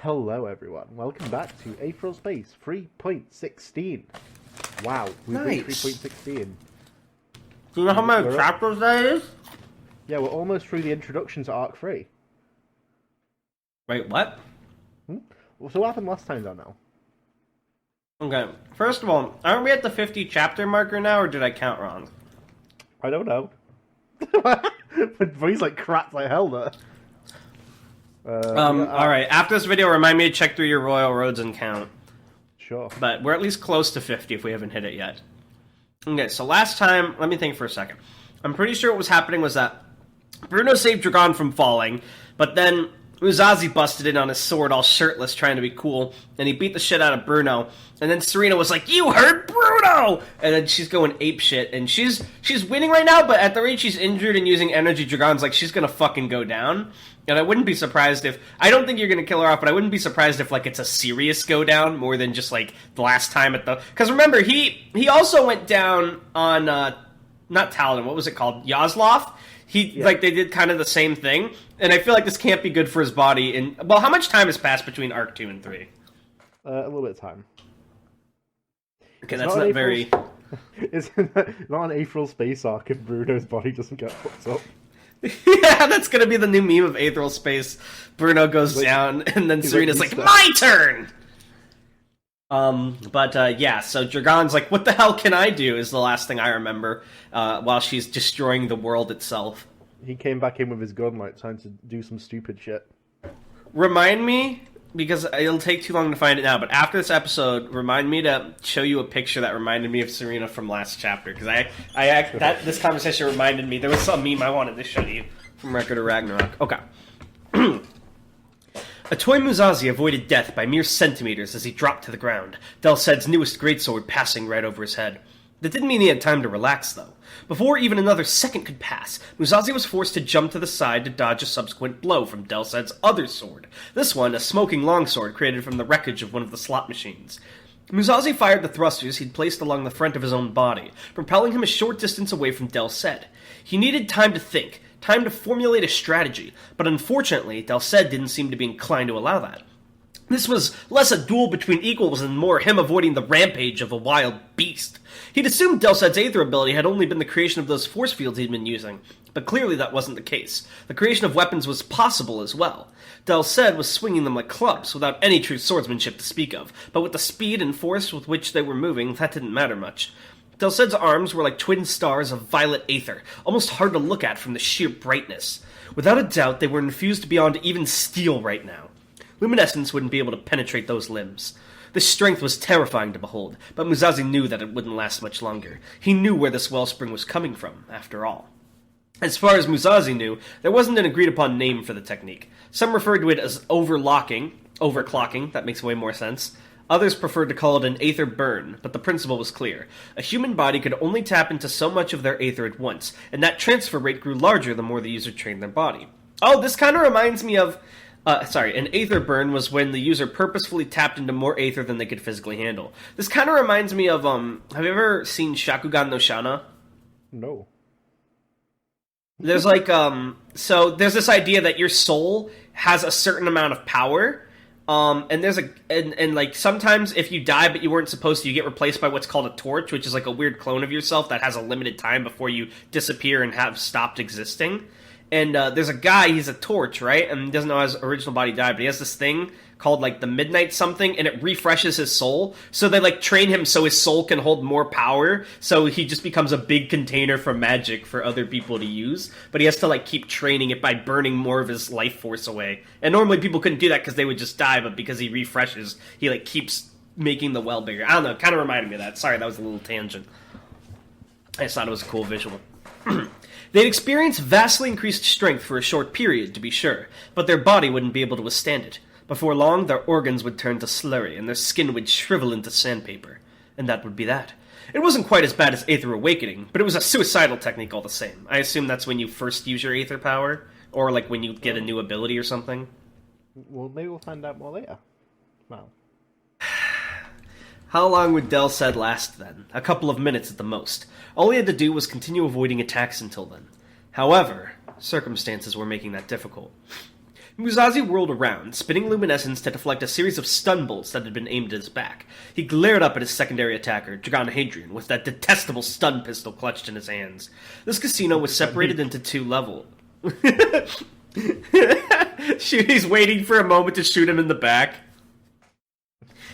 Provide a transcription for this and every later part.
Hello everyone, welcome back to Aetheral Space 3.16. Wow, we've Nice. reached 3.16. Do you know how many We're up- chapters that is? Yeah, we're almost through the introduction to Arc 3. Wait, what? So what happened last time, Darnell? Okay, first of all, aren't we at the 50 chapter marker now, or did I count wrong? I don't know. My voice like cracked like hell there. Alright, after this video, remind me to check through your royal roads and count. Sure. But we're at least close to 50 if we haven't hit it yet. Okay, so last time, let me think for a second. I'm pretty sure what was happening was that Bruno saved Dragon from falling, but then Muzazi busted in on his sword all shirtless trying to be cool, and he beat the shit out of Bruno, and then Serena was like, "You hurt Bruno!" And then she's going apeshit, and she's winning right now, but at the rate she's injured and using energy, Dragon's like, she's gonna fucking go down. And I wouldn't be surprised if, I don't think you're gonna kill her off, but I wouldn't be surprised if, like, it's a serious go down, more than just, like, the last time at the, because remember, he also went down on, not Taladin, what was it called? Yazloff? Like, they did kind of the same thing, and I feel like this can't be good for his body. And well, how much time has passed between Arc 2 and 3? A little bit of time. Okay, that's not very... It's not an Aetheral Space arc if Bruno's body doesn't get fucked up. Yeah, that's gonna be the new meme of Aetheral Space. Bruno goes down, and then Serena's like, "My turn!" Yeah, so Dragon's like, "What the hell can I do?" is the last thing I remember, while she's destroying the world itself. He came back in with his gun, like, trying to do some stupid shit. Remind me, because it'll take too long to find it now, but after this episode, remind me to show you a picture that reminded me of Serena from last chapter, because this conversation reminded me, there was some meme I wanted to show you from Record of Ragnarok. Okay. A toy Muzazi avoided death by mere centimeters as he dropped to the ground, Delsed's newest greatsword passing right over his head. That didn't mean he had time to relax, though. Before even another second could pass, Muzazi was forced to jump to the side to dodge a subsequent blow from Delsed's other sword. This one, a smoking longsword created from the wreckage of one of the slot machines. Muzazi fired the thrusters he'd placed along the front of his own body, propelling him a short distance away from Delsed. He needed time to think, time to formulate a strategy, but unfortunately, Delsed didn't seem to be inclined to allow that. This was less a duel between equals and more him avoiding the rampage of a wild beast. He'd assumed Delsed's Aether ability had only been the creation of those force fields he'd been using, but clearly that wasn't the case. The creation of weapons was possible as well. Delsed was swinging them like clubs, without any true swordsmanship to speak of, but with the speed and force with which they were moving, that didn't matter much. Delsed's arms were like twin stars of violet aether, almost hard to look at from the sheer brightness. Without a doubt, they were infused beyond even steel right now. Luminescence wouldn't be able to penetrate those limbs. This strength was terrifying to behold, but Muzazi knew that it wouldn't last much longer. He knew where this wellspring was coming from, after all. As far as Muzazi knew, there wasn't an agreed-upon name for the technique. Some referred to it as overclocking, that makes way more sense. Others preferred to call it an aether burn, but the principle was clear. A human body could only tap into so much of their aether at once, and that transfer rate grew larger the more the user trained their body. Oh, this kind of reminds me of... an aether burn was when the user purposefully tapped into more aether than they could physically handle. This kind of reminds me of, have you ever seen Shakugan no Shana? No. There's like, so there's this idea that your soul has a certain amount of power, and there's and like, sometimes if you die but you weren't supposed to, you get replaced by what's called a torch, which is like a weird clone of yourself that has a limited time before you disappear and have stopped existing. And there's a guy, he's a torch, right? And he doesn't know how his original body died, but he has this thing called, like, the Midnight something, and it refreshes his soul. So they, like, train him so his soul can hold more power, so he just becomes a big container for magic for other people to use. But he has to, like, keep training it by burning more of his life force away. And normally people couldn't do that because they would just die, but because he refreshes, he, like, keeps making the well bigger. I don't know, it kind of reminded me of that. Sorry, that was a little tangent. I just thought it was a cool visual. They'd experienced vastly increased strength for a short period, to be sure, but their body wouldn't be able to withstand it. Before long, their organs would turn to slurry, and their skin would shrivel into sandpaper. And that would be that. It wasn't quite as bad as Aether Awakening, but it was a suicidal technique all the same. I assume that's when you first use your Aether power, or like when you get a new ability or something. Well, maybe we'll find out more later. Well. How long would Delsed last then? A couple of minutes at the most. All he had to do was continue avoiding attacks until then. However, circumstances were making that difficult. Musashi whirled around, spinning luminescence to deflect a series of stun bolts that had been aimed at his back. He glared up at his secondary attacker, Dragon Hadrian, with that detestable stun pistol clutched in his hands. This casino was separated into two levels. He's waiting for a moment to shoot him in the back.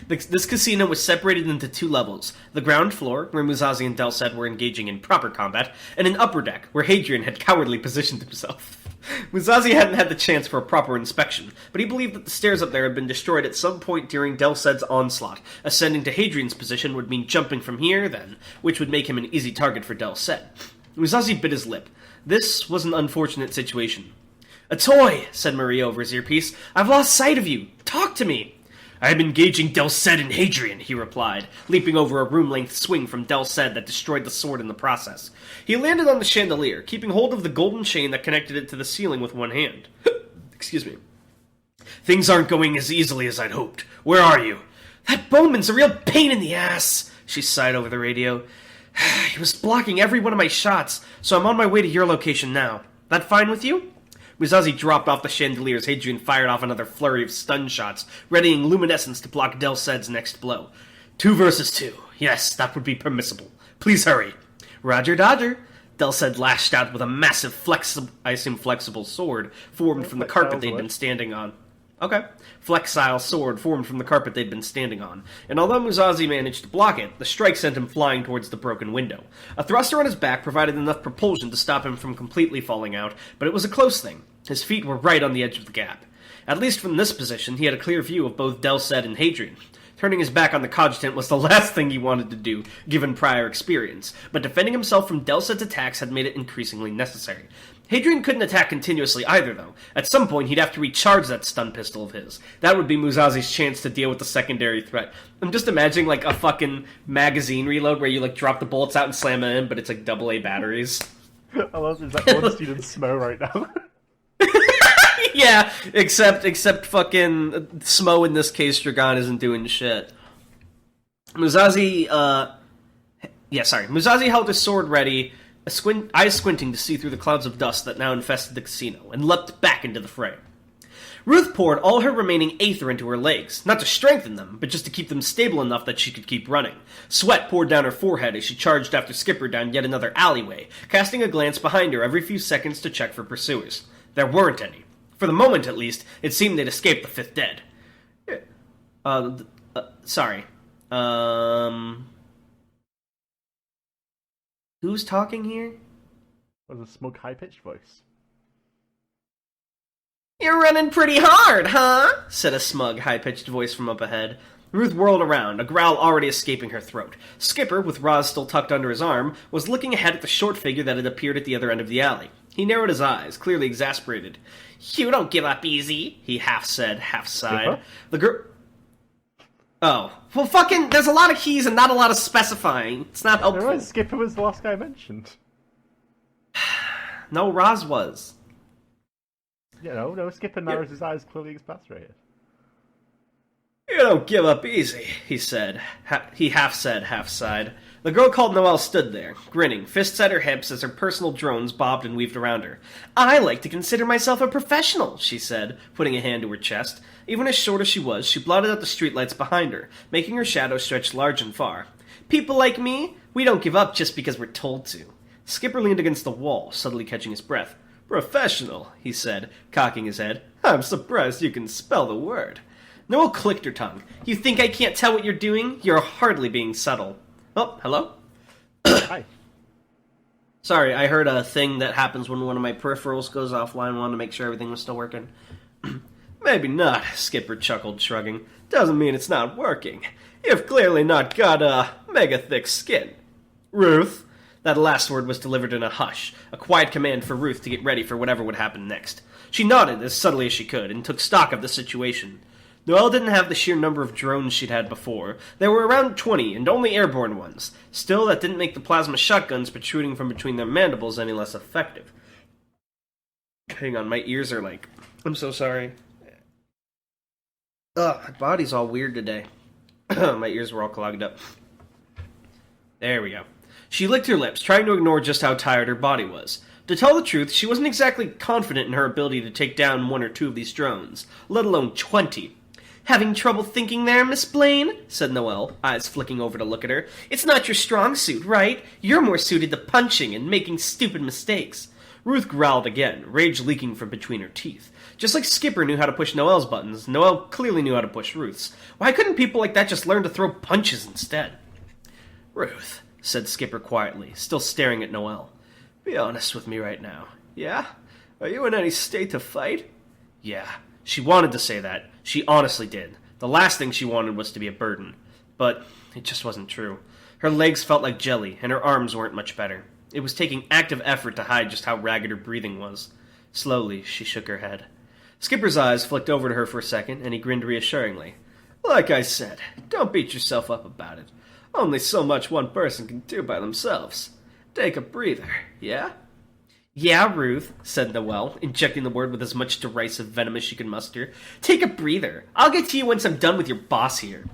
This casino was separated into two levels. The ground floor, where Musashi and Delsed were engaging in proper combat, and an upper deck, where Hadrian had cowardly positioned himself. Musashi hadn't had the chance for a proper inspection, but he believed that the stairs up there had been destroyed at some point during Delsed's onslaught. Ascending to Hadrian's position would mean jumping from here, then, which would make him an easy target for Delsed. Musashi bit his lip. This was an unfortunate situation. "A toy," said Maria over his earpiece. "I've lost sight of you. Talk to me." "I am engaging Delsed and Hadrian," he replied, leaping over a room-length swing from Delsed that destroyed the sword in the process. He landed on the chandelier, keeping hold of the golden chain that connected it to the ceiling with one hand. Excuse me. "Things aren't going as easily as I'd hoped. Where are you?" "That Bowman's a real pain in the ass," she sighed over the radio. "He was blocking every one of my shots, so I'm on my way to your location now. That fine with you?" Musashi dropped off the chandelier as Hadrian fired off another flurry of stun shots, readying luminescence to block Delsed's next blow. 2 versus 2. Yes, that would be permissible. Please hurry. "Roger Dodger." Delsed lashed out with a massive, flexible sword formed from the carpet they'd been standing on. Okay. Flexile sword formed from the carpet they'd been standing on, and although Musashi managed to block it, the strike sent him flying towards the broken window. A thruster on his back provided enough propulsion to stop him from completely falling out, but it was a close thing. His feet were right on the edge of the gap. At least from this position, he had a clear view of both Delsed and Hadrian. Turning his back on the cogitant was the last thing he wanted to do, given prior experience, but defending himself from Delsed's attacks had made it increasingly necessary. Hadrian couldn't attack continuously either, though. At some point, he'd have to recharge that stun pistol of his. That would be Musashi's chance to deal with the secondary threat. I'm just imagining, like, a fucking magazine reload where you, like, drop the bullets out and slam it in, but it's, like, AA batteries. I love there's, like, one student Smo right now. Yeah, except fucking Smo in this case, Dragon isn't doing shit. Musashi held his sword ready, eyes squinting to see through the clouds of dust that now infested the casino, and leapt back into the fray. Ruth poured all her remaining aether into her legs, not to strengthen them, but just to keep them stable enough that she could keep running. Sweat poured down her forehead as she charged after Skipper down yet another alleyway, casting a glance behind her every few seconds to check for pursuers. There weren't any. For the moment, at least, it seemed they'd escaped the fifth dead. Sorry. Who's talking here? That was a smug, high-pitched voice. "You're running pretty hard, huh?" said a smug, high-pitched voice from up ahead. Ruth whirled around, a growl already escaping her throat. Skipper, with Roz still tucked under his arm, was looking ahead at the short figure that had appeared at the other end of the alley. He narrowed his eyes, clearly exasperated. "You don't give up easy," he half said, half sighed. Skipper? The girl... Oh. Well, fucking, there's a lot of keys and not a lot of specifying. It's not helpful. Right, Skipper was the last guy mentioned. No, Roz was. You know, no, Skipper narrows his eyes, clearly exasperated. "You don't give up easy," he said. He half said, half sighed. The girl called Noelle stood there, grinning, fists at her hips as her personal drones bobbed and weaved around her. "I like to consider myself a professional," she said, putting a hand to her chest. Even as short as she was, she blotted out the streetlights behind her, making her shadow stretch large and far. "People like me, we don't give up just because we're told to." Skipper leaned against the wall, suddenly catching his breath. "Professional," he said, cocking his head. "I'm surprised you can spell the word." Noelle clicked her tongue. "You think I can't tell what you're doing? You're hardly being subtle." Oh, hello? Hi. Sorry, I heard a thing that happens when one of my peripherals goes offline. Wanted to make sure everything was still working. "Maybe not," Skipper chuckled, shrugging. "Doesn't mean it's not working. You've clearly not got a mega-thick skin." "Ruth?" That last word was delivered in a hush, a quiet command for Ruth to get ready for whatever would happen next. She nodded as subtly as she could, and took stock of the situation. Noelle didn't have the sheer number of drones she'd had before. There were around 20, and only airborne ones. Still, that didn't make the plasma shotguns protruding from between their mandibles any less effective. Hang on, my ears are like... I'm so sorry. Ugh, my body's all weird today. My ears were all clogged up. There we go. She licked her lips, trying to ignore just how tired her body was. To tell the truth, she wasn't exactly confident in her ability to take down one or two of these drones, let alone 20. "Having trouble thinking there, Miss Blaine?" said Noelle, eyes flicking over to look at her. "It's not your strong suit, right? You're more suited to punching and making stupid mistakes." Ruth growled again, rage leaking from between her teeth. Just like Skipper knew how to push Noelle's buttons, Noelle clearly knew how to push Ruth's. Why couldn't people like that just learn to throw punches instead? "Ruth," said Skipper quietly, still staring at Noelle. "Be honest with me right now. Yeah? Are you in any state to fight?" Yeah. She wanted to say that. She honestly did. The last thing she wanted was to be a burden. But it just wasn't true. Her legs felt like jelly, and her arms weren't much better. It was taking active effort to hide just how ragged her breathing was. Slowly, she shook her head. Skipper's eyes flicked over to her for a second, and he grinned reassuringly. "Like I said, don't beat yourself up about it. Only so much one person can do by themselves. Take a breather, yeah?" "Yeah, Ruth," said Noelle, injecting the word with as much derisive venom as she could muster. "Take a breather. I'll get to you once I'm done with your boss here."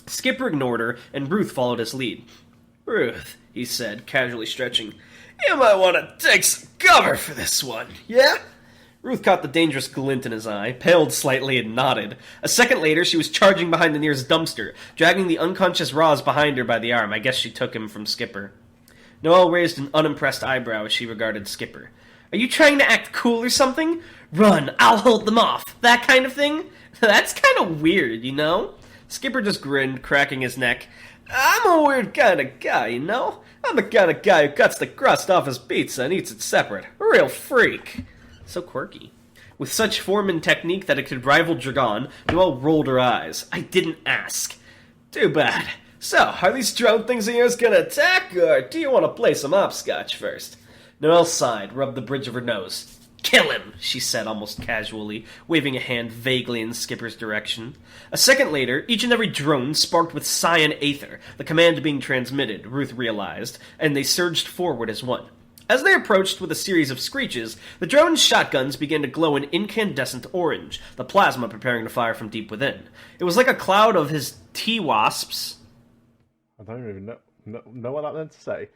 Skipper ignored her, and Ruth followed his lead. "Ruth," he said, casually stretching, "you might want to take some cover for this one, yeah?" Ruth caught the dangerous glint in his eye, paled slightly, and nodded. A second later, she was charging behind the nearest dumpster, dragging the unconscious Roz behind her by the arm. I guess she took him from Skipper. Noelle raised an unimpressed eyebrow as she regarded Skipper. "Are you trying to act cool or something? Run, I'll hold them off. That kind of thing? That's kind of weird, you know?" Skipper just grinned, cracking his neck. "I'm a weird kind of guy, you know? I'm the kind of guy who cuts the crust off his pizza and eats it separate. A real freak." So quirky. With such form and technique that it could rival Dragon, Noelle rolled her eyes. "I didn't ask." "Too bad. So, are these drone things of yours gonna attack, or do you want to play some hopscotch first?" Noelle sighed, rubbed the bridge of her nose. "Kill him," she said almost casually, waving a hand vaguely in Skipper's direction. A second later, each and every drone sparked with cyan aether, the command being transmitted, Ruth realized, and they surged forward as one. As they approached with a series of screeches, the drone's shotguns began to glow an incandescent orange, the plasma preparing to fire from deep within. It was like a cloud of his T-wasps. I don't even know what that meant to say.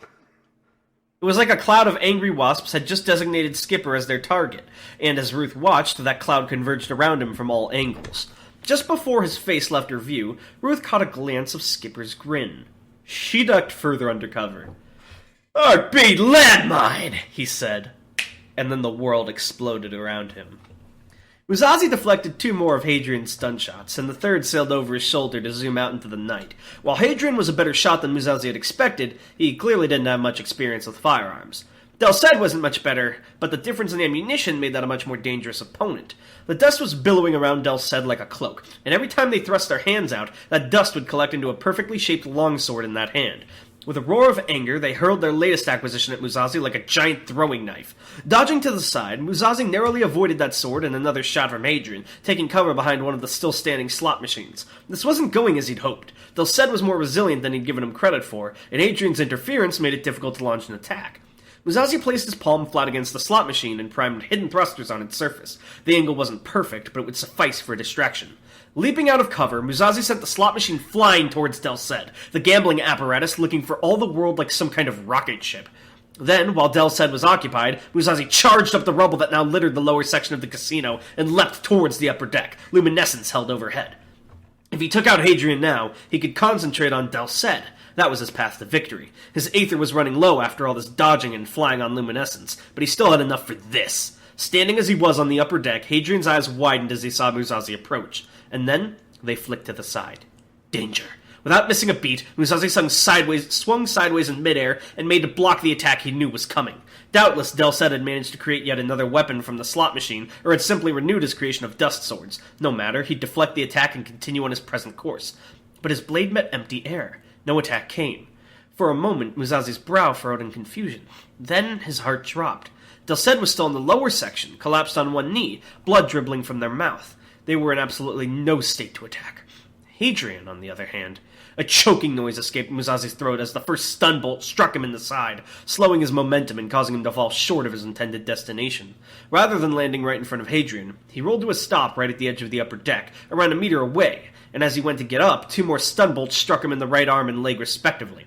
It was like a cloud of angry wasps had just designated Skipper as their target, and as Ruth watched, that cloud converged around him from all angles. Just before his face left her view, Ruth caught a glance of Skipper's grin. She ducked further under cover. "Heartbeat landmine," he said, and then the world exploded around him. Musashi deflected two more of Hadrian's stun shots, and the third sailed over his shoulder to zoom out into the night. While Hadrian was a better shot than Musashi had expected, he clearly didn't have much experience with firearms. Delsed wasn't much better, but the difference in ammunition made that a much more dangerous opponent. The dust was billowing around Delsed like a cloak, and every time they thrust their hands out, that dust would collect into a perfectly shaped longsword in that hand. With a roar of anger, they hurled their latest acquisition at Musashi like a giant throwing knife. Dodging to the side, Musashi narrowly avoided that sword and another shot from Hadrian, taking cover behind one of the still-standing slot machines. This wasn't going as he'd hoped. Delsed was more resilient than he'd given him credit for, and Hadrian's interference made it difficult to launch an attack. Musashi placed his palm flat against the slot machine and primed hidden thrusters on its surface. The angle wasn't perfect, but it would suffice for a distraction. Leaping out of cover, Musashi sent the slot machine flying towards Delsed, the gambling apparatus looking for all the world like some kind of rocket ship. Then, while Delsed was occupied, Musashi charged up the rubble that now littered the lower section of the casino and leapt towards the upper deck, luminescence held overhead. If he took out Hadrian now, he could concentrate on Delsed. That was his path to victory. His aether was running low after all this dodging and flying on luminescence, but he still had enough for this. Standing as he was on the upper deck, Hadrian's eyes widened as he saw Musashi approach. And then, they flicked to the side. Danger. Without missing a beat, Musashi swung sideways in midair and made to block the attack he knew was coming. Doubtless, Delsed had managed to create yet another weapon from the slot machine, or had simply renewed his creation of dust swords. No matter, he'd deflect the attack and continue on his present course. But his blade met empty air. No attack came. For a moment, Musashi's brow furrowed in confusion. Then, his heart dropped. Delsed was still in the lower section, collapsed on one knee, blood dribbling from their mouth. They were in absolutely no state to attack. Hadrian, on the other hand, a choking noise escaped Musashi's throat as the first stun bolt struck him in the side, slowing his momentum and causing him to fall short of his intended destination. Rather than landing right in front of Hadrian, he rolled to a stop right at the edge of the upper deck, around a meter away, and as he went to get up, two more stun bolts struck him in the right arm and leg respectively.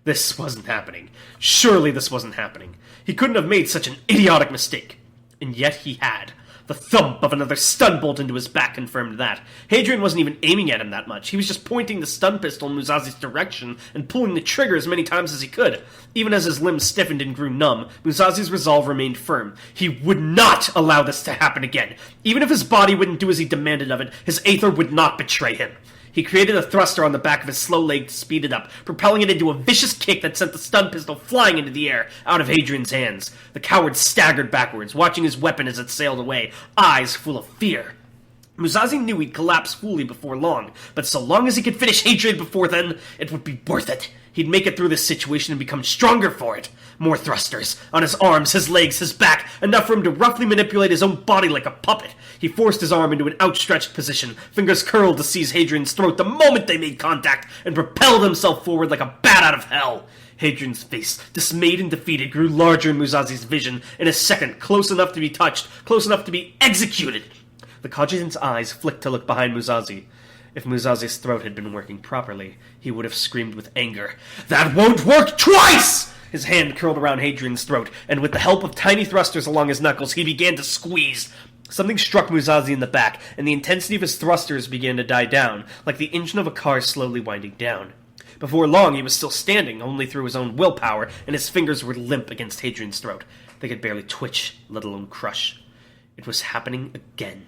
This wasn't happening. Surely this wasn't happening. He couldn't have made such an idiotic mistake. And yet he had. The thump of another stun bolt into his back confirmed that. Hadrian wasn't even aiming at him that much. He was just pointing the stun pistol in Musazi's direction and pulling the trigger as many times as he could. Even as his limbs stiffened and grew numb, Musazi's resolve remained firm. He would not allow this to happen again. Even if his body wouldn't do as he demanded of it, his Aether would not betray him. He created a thruster on the back of his slow leg to speed it up, propelling it into a vicious kick that sent the stun pistol flying into the air, out of Hadrian's hands. The coward staggered backwards, watching his weapon as it sailed away, eyes full of fear. Musazi knew he'd collapse fully before long, but so long as he could finish Hadrian before then, it would be worth it. He'd make it through this situation and become stronger for it. More thrusters. On his arms, his legs, his back, enough for him to roughly manipulate his own body like a puppet. He forced his arm into an outstretched position, fingers curled to seize Hadrian's throat the moment they made contact, and propelled himself forward like a bat out of hell. Hadrian's face, dismayed and defeated, grew larger in Musazi's vision in a second, close enough to be touched, close enough to be executed. The cogitant's eyes flicked to look behind Musazi. If Musazi's throat had been working properly, he would have screamed with anger. That won't work twice! His hand curled around Hadrian's throat, and with the help of tiny thrusters along his knuckles, he began to squeeze. Something struck Musazi in the back, and the intensity of his thrusters began to die down, like the engine of a car slowly winding down. Before long, he was still standing, only through his own willpower, and his fingers were limp against Hadrian's throat. They could barely twitch, let alone crush. It was happening again.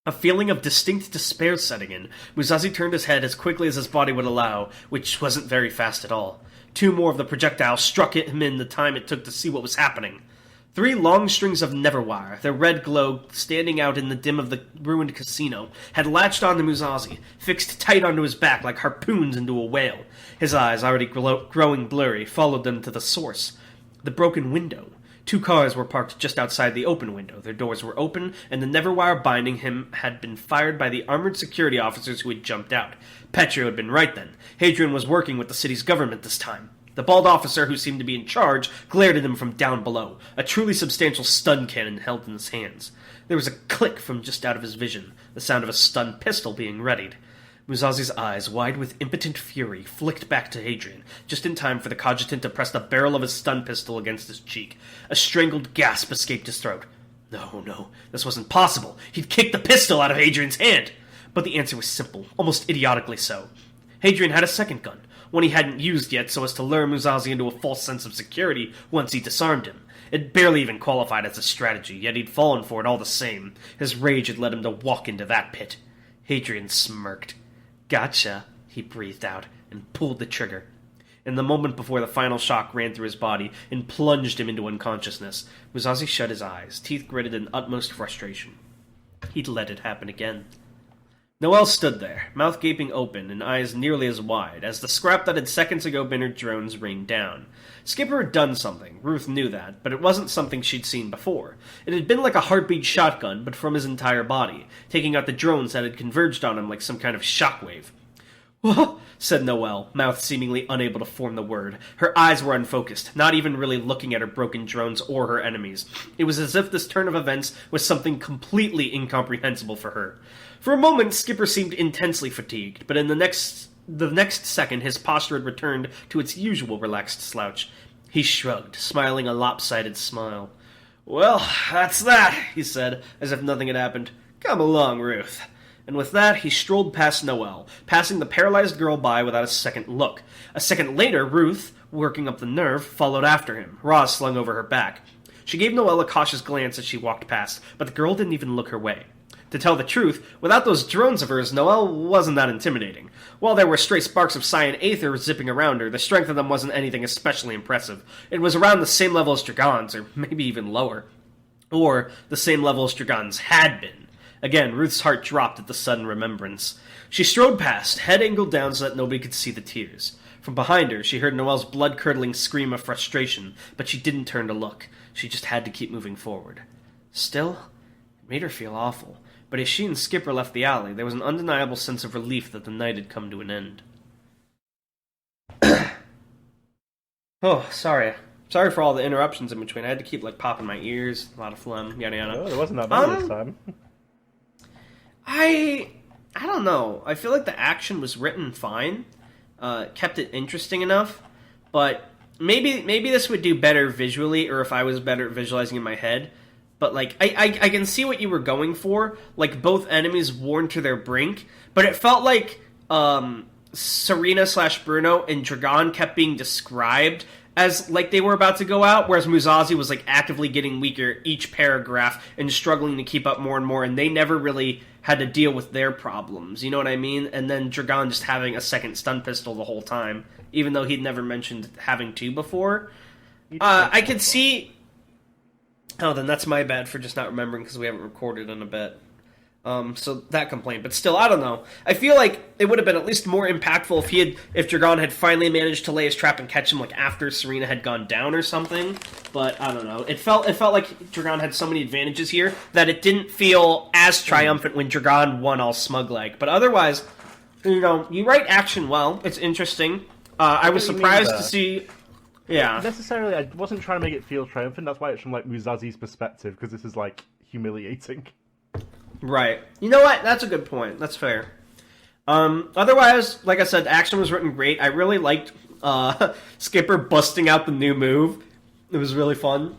A feeling of distinct despair setting in, Musazi turned his head as quickly as his body would allow, which wasn't very fast at all. 2 more of the projectiles struck him in the time it took to see what was happening. 3 long strings of Neverwire, their red glow standing out in the dim of the ruined casino, had latched onto Musazi, fixed tight onto his back like harpoons into a whale. His eyes, already growing blurry, followed them to the source. The broken window. 2 cars were parked just outside the open window. Their doors were open, and the Neverwire binding him had been fired by the armored security officers who had jumped out. Petro had been right then. Hadrian was working with the city's government this time. The bald officer who seemed to be in charge glared at him from down below, a truly substantial stun cannon held in his hands. There was a click from just out of his vision, the sound of a stun pistol being readied. Musazi's eyes, wide with impotent fury, flicked back to Hadrian, just in time for the cogitant to press the barrel of his stun pistol against his cheek. A strangled gasp escaped his throat. No, this wasn't possible. He'd kicked the pistol out of Hadrian's hand. But the answer was simple, almost idiotically so. Hadrian had a second gun, one he hadn't used yet so as to lure Musazi into a false sense of security once he disarmed him. It barely even qualified as a strategy, yet he'd fallen for it all the same. His rage had led him to walk into that pit. Hadrian smirked. Gotcha, he breathed out, and pulled the trigger. In the moment before the final shock ran through his body and plunged him into unconsciousness, Musazi shut his eyes, teeth gritted in utmost frustration. He'd let it happen again. Noelle stood there, mouth gaping open and eyes nearly as wide, as the scrap that had seconds ago been her drones rained down. Skipper had done something, Ruth knew that, but it wasn't something she'd seen before. It had been like a heartbeat shotgun, but from his entire body, taking out the drones that had converged on him like some kind of shockwave. "Whoa," said Noelle, mouth seemingly unable to form the word. Her eyes were unfocused, not even really looking at her broken drones or her enemies. It was as if this turn of events was something completely incomprehensible for her. For a moment, Skipper seemed intensely fatigued, but in the next second his posture had returned to its usual relaxed slouch. He shrugged, smiling a lopsided smile. "Well, that's that," he said, as if nothing had happened. "Come along, Ruth." And with that, he strolled past Noelle, passing the paralyzed girl by without a second look. A second later, Ruth, working up the nerve, followed after him, Roz slung over her back. She gave Noelle a cautious glance as she walked past, but the girl didn't even look her way. To tell the truth, without those drones of hers, Noelle wasn't that intimidating. While there were stray sparks of cyan aether zipping around her, the strength of them wasn't anything especially impressive. It was around the same level as Dragon's, or maybe even lower. Or the same level as Dragon's had been. Again, Ruth's heart dropped at the sudden remembrance. She strode past, head angled down so that nobody could see the tears. From behind her, she heard Noelle's blood-curdling scream of frustration, but she didn't turn to look. She just had to keep moving forward. Still, it made her feel awful. But as she and Skipper left the alley, there was an undeniable sense of relief that the night had come to an end. Oh, sorry. Sorry for all the interruptions in between. I had to keep, popping my ears, a lot of phlegm, yada yada. Oh, it wasn't that bad this time. I don't know. I feel like the action was written fine. Kept it interesting enough. but maybe this would do better visually, or if I was better at visualizing in my head. But, like, I can see what you were going for. Like, both enemies worn to their brink. But it felt like Serena/Bruno and Dragon kept being described as, like, they were about to go out, whereas Musashi was, like, actively getting weaker each paragraph and struggling to keep up more and more, and they never really had to deal with their problems. You know what I mean? And then Dragon just having a second stun pistol the whole time, even though he'd never mentioned having two before. I could see... Oh, then that's my bad for just not remembering because we haven't recorded in a bit. So that complaint. But still, I don't know. I feel like it would have been at least more impactful if Dragon had finally managed to lay his trap and catch him like after Serena had gone down or something. But I don't know. It felt like Dragon had so many advantages here that it didn't feel as triumphant when Dragon won all smug-like. But otherwise, you know, you write action well. It's interesting. I was surprised to see... Yeah. Necessarily, I wasn't trying to make it feel triumphant. That's why it's from, like, Musashi's perspective, because this is, like, humiliating. Right. You know what? That's a good point. That's fair. Otherwise, like I said, action was written great. I really liked Skipper busting out the new move. It was really fun.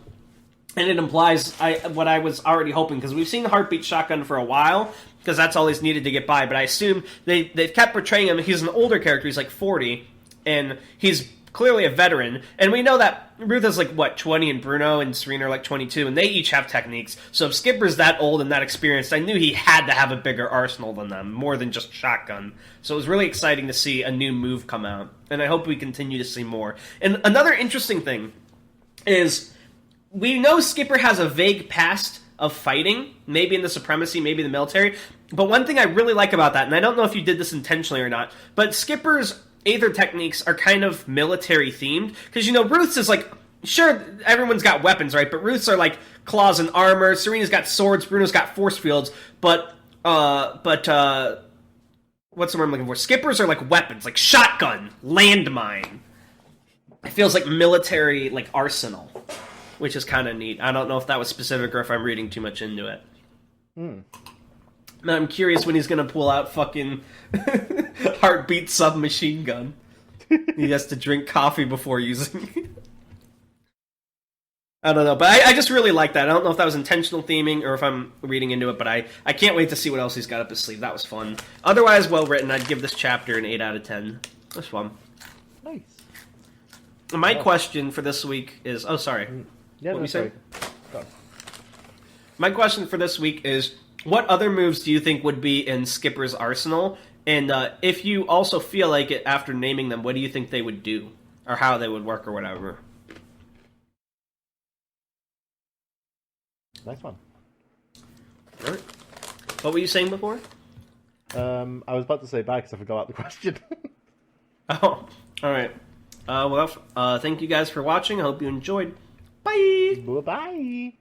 And it implies what I was already hoping, because we've seen the Heartbeat Shotgun for a while, because that's all he's needed to get by, but I assume they've kept portraying him. He's an older character. He's like 40, and he's clearly a veteran, and we know that Ruth is like, 20, and Bruno and Serena are like 22, and they each have techniques. So if Skipper's that old and that experienced, I knew he had to have a bigger arsenal than them, more than just shotgun. So it was really exciting to see a new move come out, and I hope we continue to see more. And another interesting thing is, we know Skipper has a vague past of fighting, maybe in the Supremacy, maybe in the military, but one thing I really like about that, and I don't know if you did this intentionally or not, but Skipper's Aether techniques are kind of military themed, because, you know, Ruth's is like, sure, everyone's got weapons, right, but Ruth's are like claws and armor, Serena's got swords, Bruno's got force fields, but what's the word I'm looking for? Skipper's are like weapons, like shotgun, landmine. It feels like military, like, arsenal, which is kind of neat. I don't know if that was specific or if I'm reading too much into it. I'm curious when he's gonna pull out fucking Heartbeat submachine gun. He has to drink coffee before using it. I don't know, but I just really like that. I don't know if that was intentional theming or if I'm reading into it, but I can't wait to see what else he's got up his sleeve. That was fun. Otherwise, well written. I'd give this chapter an 8 out of 10. It was fun. Nice. My question for this week is... Oh, sorry. Yeah, what were you saying? Go on. My question for this week is... What other moves do you think would be in Skipper's arsenal? And if you also feel like it after naming them, what do you think they would do? Or how they would work or whatever? Nice one. All right. What were you saying before? I was about to say bye because I forgot about the question. Oh, all right. Thank you guys for watching. I hope you enjoyed. Bye! Bye-bye!